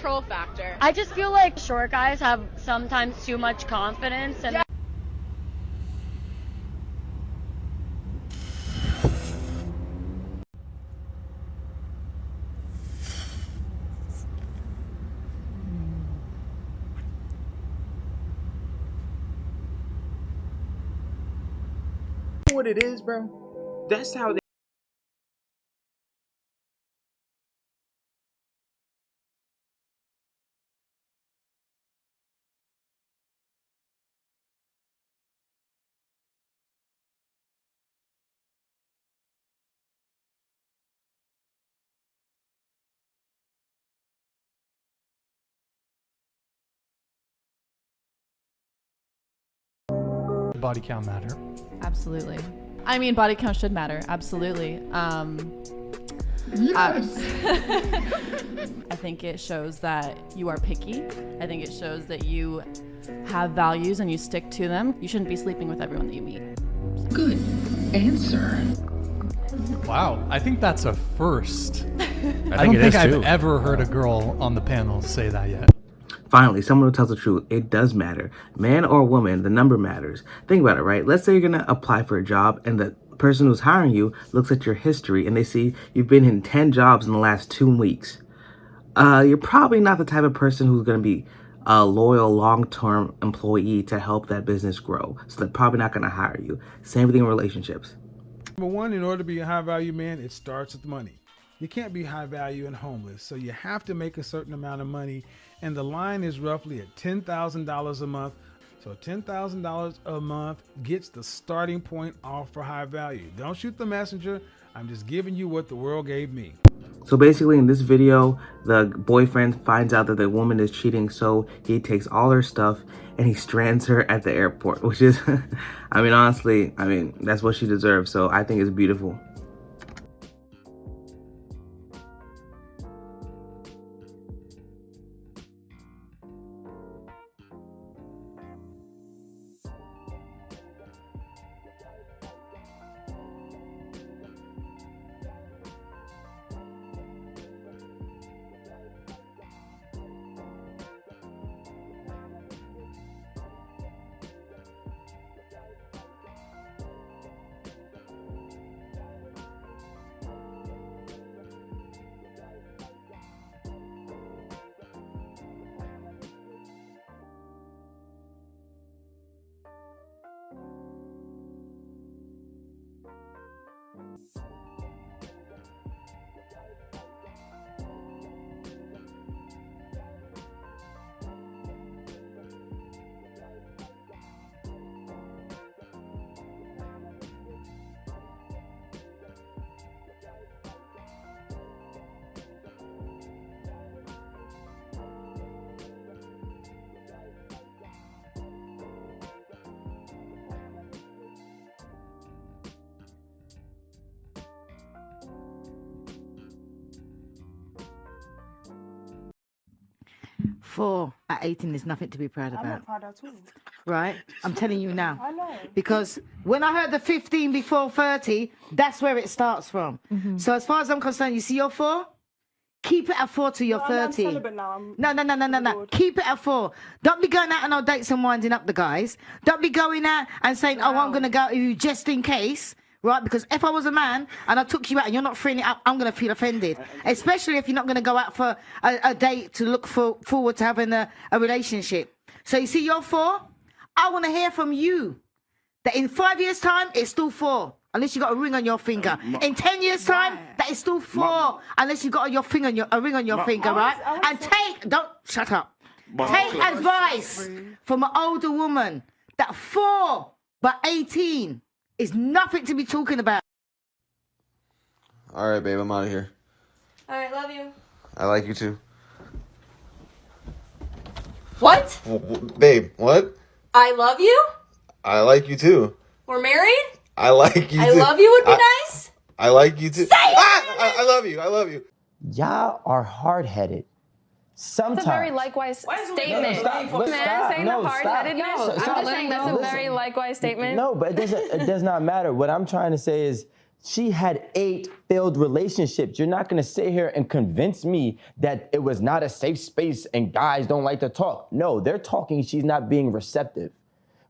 control factor. I just feel like short guys have sometimes too much confidence and what it is, bro. That's how they. Body count matter? Absolutely. I mean, body count should matter. Absolutely. Yes. I think it shows that you are picky. I think it shows that you have values and you stick to them. You shouldn't be sleeping with everyone that you meet. Good answer. Wow, I think that's a first. I don't it think is I've too. ever heard a girl on the panel say that yet. Finally, someone who tells the truth. It does matter. Man or woman, the number matters. Think about it, right? Let's say you're going to apply for a job and the person who's hiring you looks at your history and they see you've been in 10 jobs in the last 2 weeks. You're probably not the type of person who's going to be a loyal, long-term employee to help that business grow. So they're probably not going to hire you. Same thing in relationships. Number one, in order to be a high value man, it starts with money. You can't be high value and homeless, so you have to make a certain amount of money, and the line is roughly at $10,000 a month. So $10,000 a month gets the starting point off for high value. Don't shoot the messenger. I'm just giving you what the world gave me. So basically in this video, the boyfriend finds out that the woman is cheating, so he takes all her stuff and he strands her at the airport, which is, I mean, honestly, that's what she deserves. So I think it's beautiful. Four at 18 is nothing to be proud about. I'm not proud at all. Right? I'm telling you now. I know. Because when I heard the 15 before 30, that's where it starts from. So as far as I'm concerned, you see your 4? Keep it at 4 till you're 30. I'm celibate now. No. Keep it at 4. Don't be going out on no dates and winding up the guys. Don't be going out and saying, oh, I'm going to go with you just in case. Right? Because if I was a man and I took you out and you're not freeing it up, I'm going to feel offended. Especially if you're not going to go out for a date to look forward to having a relationship. So you see your 4? I want to hear from you that in 5 years' time, it's still 4. Unless you got a ring on your finger. In 10 years' time, that is still 4. Unless you got a ring on your finger, right? And shut up. Take advice from an older woman that 4 by 18 is nothing to be talking about. All right, babe, I'm out of here. All right, love you. I like you too. What? Babe, what? I love you? I like you too. We're married? I like you I too. love you would be nice? I like you too. Say it! I love you. I love you. Y'all are hard-headed. Sometimes. That's a very likewise statement. Stop. Saying the hard-headedness. I'm just saying that's a very likewise statement. No, but it does not matter. What I'm trying to say is She had 8 failed relationships. You're not gonna sit here and convince me that it was not a safe space and guys don't like to talk. No, they're talking, she's not being receptive,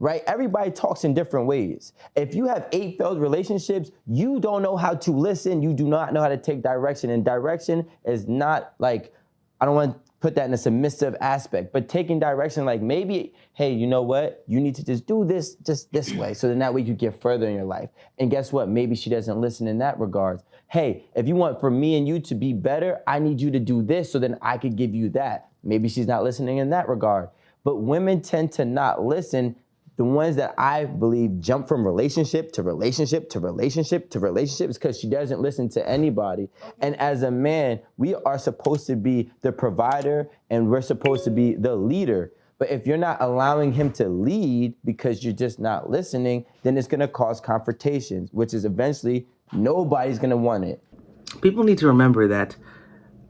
right? Everybody talks in different ways. If you have 8 failed relationships, you don't know how to listen, you do not know how to take direction. And direction is not like, I don't want to put that in a submissive aspect, but taking direction like maybe, hey, you know what? You need to just do this just this way, so then that way you get further in your life. And guess what? Maybe she doesn't listen in that regard. Hey, if you want for me and you to be better, I need you to do this so then I could give you that. Maybe she's not listening in that regard. But women tend to not listen. The ones that I believe jump from relationship to relationship to relationship to relationship is because she doesn't listen to anybody. And as a man, we are supposed to be the provider and we're supposed to be the leader. But if you're not allowing him to lead because you're just not listening, then it's gonna cause confrontations, which is eventually nobody's gonna want it. People need to remember that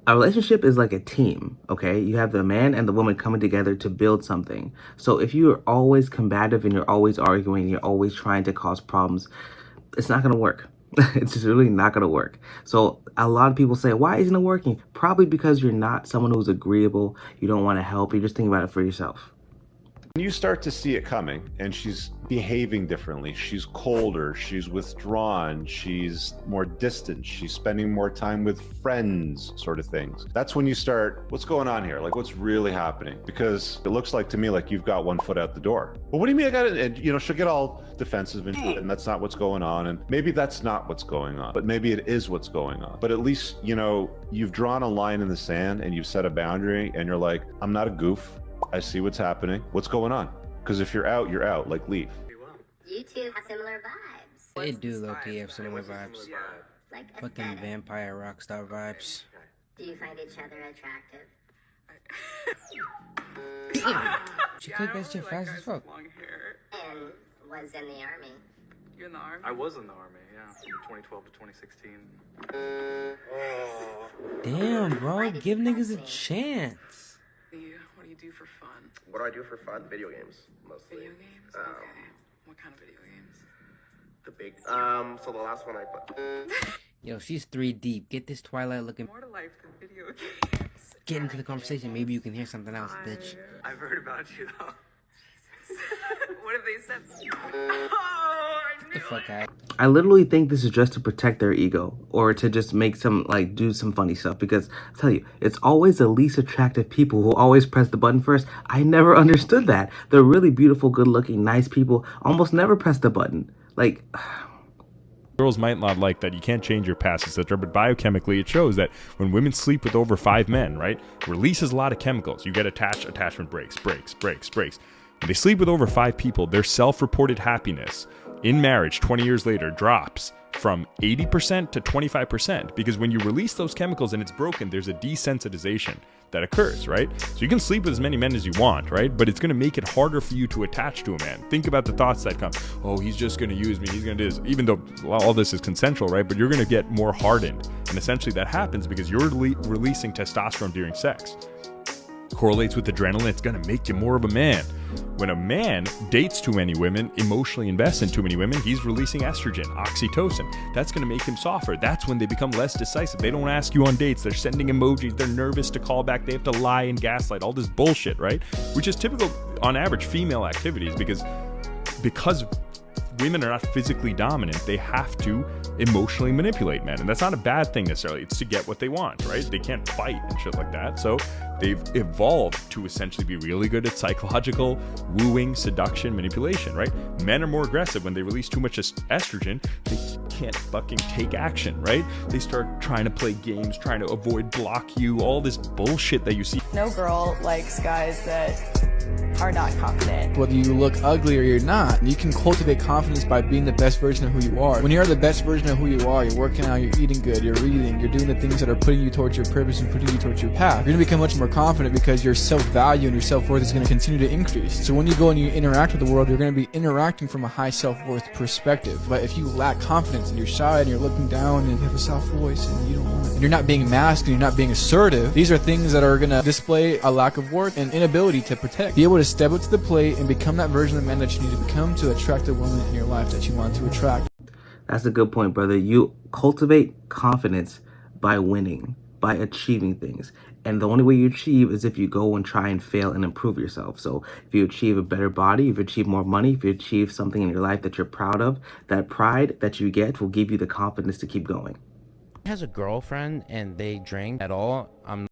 a relationship is like a team, okay? You have the man and the woman coming together to build something. So if you are always combative and you're always arguing, and you're always trying to cause problems, it's not gonna work. It's just really not gonna work. So a lot of people say, why isn't it working? Probably because you're not someone who's agreeable, you don't wanna help, you're just thinking about it for yourself. You start to see it coming and she's behaving differently. She's colder, she's withdrawn, she's more distant, she's spending more time with friends, sort of things. That's when you start, what's going on here? Like, what's really happening? Because it looks like to me like you've got one foot out the door. Well, what do you mean I got it? And, you know, she'll get all defensive and that's not what's going on. And maybe that's not what's going on, but maybe it is what's going on. But at least, you know, you've drawn a line in the sand and you've set a boundary and you're like, I'm not a goof. I see what's happening. What's going on? Because if you're out, you're out. Like, leave. You two have similar vibes. They do low-key have similar vibes. Like Fucking vampire rockstar vibes. Do you find each other attractive? She clicked that shit fast as fuck. And was in the army. You're in the army? I was in the army, yeah. From 2012 to 2016. Damn, bro. Give niggas a chance. What do you do for fun? What do I do for fun? Video games, mostly. Video games? Okay. What kind of video games? The big, so the last one I put. Yo, she's 3 deep. Get this Twilight looking. More to life than video games. Get into the conversation. Maybe you can hear something else, bitch. I've heard about you, though. What have they said? Oh, I knew the fuck out. I literally think this is just to protect their ego or to just make some, like, do some funny stuff. Because I'll tell you, it's always the least attractive people who always press the button first. I never understood that. The really beautiful, good looking, nice people almost never press the button. Like, girls might not like that you can't change your past, etc. But biochemically, it shows that when women sleep with over 5 men, right, releases a lot of chemicals. You get attached, attachment breaks. When they sleep with over 5 people, their self-reported happiness in marriage 20 years later drops from 80% to 25%, because when you release those chemicals and it's broken, there's a desensitization that occurs, right? So you can sleep with as many men as you want, right? But it's going to make it harder for you to attach to a man. Think about the thoughts that come. Oh, he's just going to use me. He's going to do this. Even though all this is consensual, right? But you're going to get more hardened. And essentially that happens because you're releasing testosterone during sex. Correlates with adrenaline. It's going to make you more of a man. When a man dates too many women, emotionally invests in too many women, he's releasing estrogen, oxytocin. That's going to make him softer. That's when they become less decisive. They don't ask you on dates. They're sending emojis. They're nervous to call back. They have to lie and gaslight. All this bullshit, right? Which is typical, on average, female activities because women are not physically dominant, they have to emotionally manipulate men. And that's not a bad thing necessarily. It's to get what they want, right? They can't fight and shit like that. So they've evolved to essentially be really good at psychological wooing, seduction, manipulation, right? Men are more aggressive when they release too much estrogen. They can't fucking take action, right? They start trying to play games, trying to avoid, block you, all this bullshit that you see. No girl likes guys that are not confident. Whether you look ugly or you're not, you can cultivate confidence by being the best version of who you are. When you're the best version of who you are, you're working out, you're eating good, you're reading, you're doing the things that are putting you towards your purpose and putting you towards your path. You're going to become much more confident because your self-value and your self-worth is going to continue to increase. So when you go and you interact with the world, you're going to be interacting from a high self-worth perspective. But if you lack confidence and you're shy and you're looking down and you have a soft voice and you don't want to, and you're not being masculine, you're not being assertive, these are things that are going to display a lack of work and inability to protect. Be able to step up to the plate and become that version of man that you need to become to attract the woman in your life that you want to attract. That's a good point, brother. You cultivate confidence by winning, by achieving things. And the only way you achieve is if you go and try and fail and improve yourself. So if you achieve a better body, if you achieve more money, if you achieve something in your life that you're proud of, that pride that you get will give you the confidence to keep going. Has a girlfriend and they drink at all, I'm